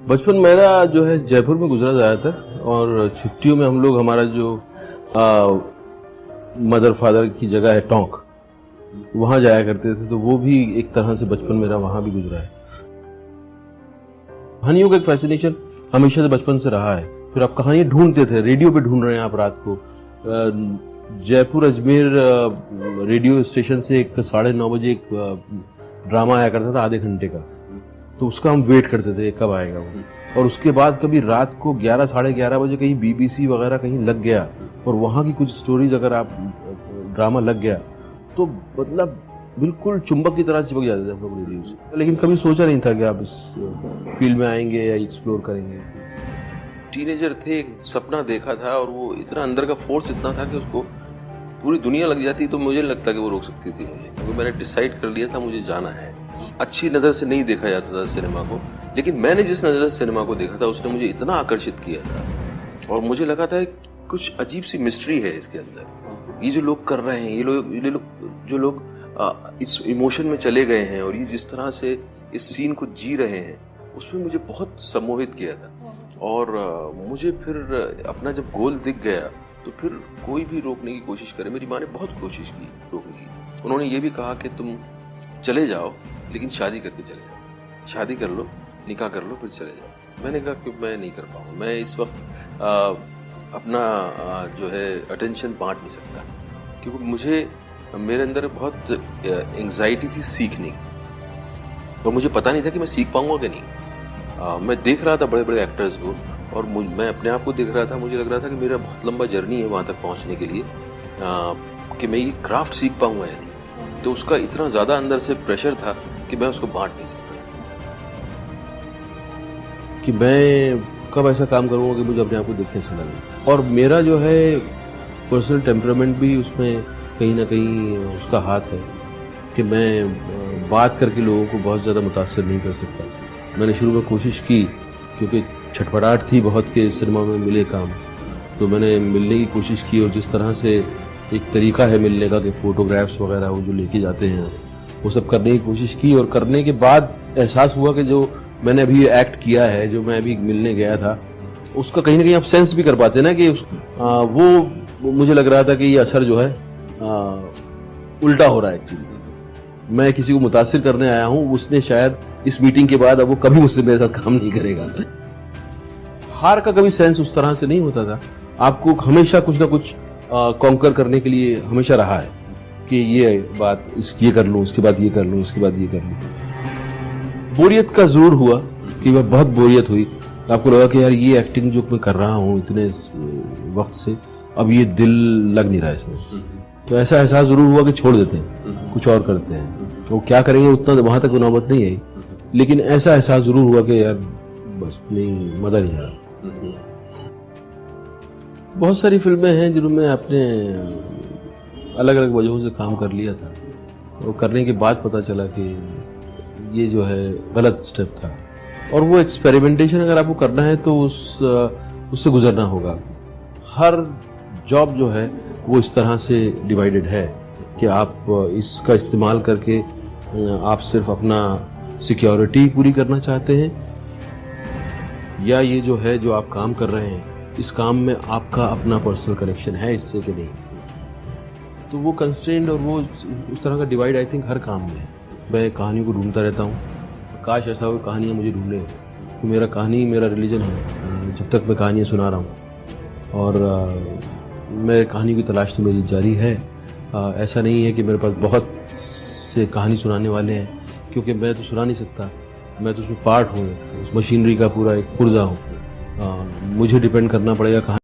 बचपन मेरा जो है जयपुर में गुजरा ज़्यादातर, और छुट्टियों में हम लोग हमारा जो मदर फादर की जगह है टोंक, वहाँ जाया करते थे। तो वो भी एक तरह से बचपन मेरा वहाँ भी गुजरा है। कहानियों का एक फैसिनेशन हमेशा से बचपन से रहा है। फिर आप कहानियाँ ढूंढते थे, रेडियो पे ढूंढ रहे हैं आप रात को। जयपुर अजमेर रेडियो स्टेशन से एक 9:30 बजे एक ड्रामा आया करता था आधे घंटे का, तो उसका हम वेट करते थे कब आएगा वो। और उसके बाद कभी रात को 11 साढ़े 11 बजे कहीं BBC वगैरह कहीं लग गया और वहाँ की कुछ स्टोरीज अगर आप ड्रामा लग गया तो मतलब बिल्कुल चुंबक की तरह चिपक जाते थे हम लोग रेडियो से। लेकिन कभी सोचा नहीं था कि आप इस फील्ड में आएंगे या एक्सप्लोर करेंगे। टीनेजर थे, एक सपना देखा था और वो इतना अंदर का फोर्स इतना था कि उसको पूरी दुनिया लग जाती तो मुझे लगता कि वो रोक सकती थी मुझे, क्योंकि मैंने डिसाइड कर लिया था मुझे जाना है। अच्छी नज़र से नहीं देखा जाता था सिनेमा को, लेकिन मैंने जिस नज़र से सिनेमा को देखा था उसने मुझे इतना आकर्षित किया था और मुझे लगा था कुछ अजीब सी मिस्ट्री है इसके अंदर। ये जो लोग कर रहे हैं, जो लोग इस इमोशन में चले गए हैं और ये जिस तरह से इस सीन को जी रहे हैं, उसमें मुझे बहुत सम्मोहित किया था। और मुझे फिर अपना जब गोल दिख गया तो फिर कोई भी रोकने की कोशिश करे। मेरी माँ ने बहुत कोशिश की रोकने की। उन्होंने ये भी कहा कि तुम चले जाओ लेकिन शादी करके चले जाओ, शादी कर लो, निकाह कर लो, फिर चले जाओ। मैंने कहा कि मैं नहीं कर पाऊँगा, मैं इस वक्त अपना जो है अटेंशन बांट नहीं सकता, क्योंकि मुझे मेरे अंदर बहुत एंग्जाइटी थी सीखने की और मुझे पता नहीं था कि मैं सीख पाऊंगा कि नहीं। मैं देख रहा था बड़े बड़े एक्टर्स को और मैं अपने आप को देख रहा था। मुझे लग रहा था कि मेरा बहुत लंबा जर्नी है वहाँ तक पहुँचने के लिए, कि मैं ये क्राफ्ट सीख पाऊंगा या नहीं। तो उसका इतना ज़्यादा अंदर से प्रेशर था कि मैं उसको बांट नहीं सकता था कि मैं कब ऐसा काम करूँगा कि मुझे अपने आप को देख के अच्छा लगे। और मेरा जो है पर्सनल टेम्परामेंट भी उसमें कहीं ना कहीं उसका हाथ है कि मैं बात करके लोगों को बहुत ज़्यादा मुतासर नहीं कर सकता। मैंने शुरू में कोशिश की, क्योंकि छटपटाहट थी बहुत के सिनेमा में मिले काम, तो मैंने मिलने की कोशिश की। और जिस तरह से एक तरीका है मिलने का कि फ़ोटोग्राफ्स वगैरह वो जो लेके जाते हैं, वो सब करने की कोशिश की। और करने के बाद एहसास हुआ कि जो मैंने अभी एक्ट किया है, जो मैं अभी मिलने गया था, उसका कहीं ना कहीं आप सेंस भी कर पाते ना कि वो मुझे लग रहा था कि ये असर जो है उल्टा हो रहा है। एक्चुअली मैं किसी को मुतासिर करने आया हूँ, उसने शायद इस मीटिंग के बाद अब वो कभी मुझसे मेरे साथ काम नहीं करेगा। हार का कभी सेंस उस तरह से नहीं होता था। आपको हमेशा कुछ ना कुछ कॉन्कर करने के लिए हमेशा रहा है कि ये बात ये कर लूँ, उसके बाद ये कर लूँ, उसके बाद ये कर लूँ। बोरियत का जरूर हुआ कि वह बहुत बोरियत हुई। आपको लगा कि यार ये एक्टिंग जो मैं कर रहा हूँ इतने वक्त से, अब ये दिल लग नहीं रहा है इसमें। तो ऐसा एहसास जरूर हुआ कि छोड़ देते हैं, कुछ और करते हैं। वो क्या करेंगे उतना वहां तक नौबत नहीं आई, लेकिन ऐसा एहसास जरूर हुआ कि यार बस नहीं, मजा नहीं आ रहा। बहुत सारी फिल्में हैं जिनमें आपने अलग अलग वजहों से काम कर लिया था, वो करने के बाद पता चला कि ये जो है गलत स्टेप था। और वो एक्सपेरिमेंटेशन अगर आपको करना है तो उससे गुजरना होगा। हर जॉब जो है वो इस तरह से डिवाइडेड है कि आप इसका इस्तेमाल करके आप सिर्फ अपना सिक्योरिटी पूरी करना चाहते हैं, या ये जो है जो आप काम कर रहे हैं इस काम में आपका अपना पर्सनल कनेक्शन है इससे कि नहीं। तो वो कंस्ट्रेंट और वो उस तरह का डिवाइड आई थिंक हर काम में है। मैं कहानियों को ढूंढता रहता हूँ, काश ऐसा हो कहानियाँ मुझे ढूंढे, तो मेरा कहानी मेरा रिलीजन है। जब तक मैं कहानियाँ सुना रहा हूँ और मेरे कहानी की तलाश तो मेरी जारी है। ऐसा नहीं है कि मेरे पास बहुत से कहानी सुनाने वाले हैं, क्योंकि मैं तो सुना नहीं सकता, मैं तो उसमें पार्ट हूँ, उस मशीनरी का पूरा एक पुर्जा हूँ। मुझे डिपेंड करना पड़ेगा कहानी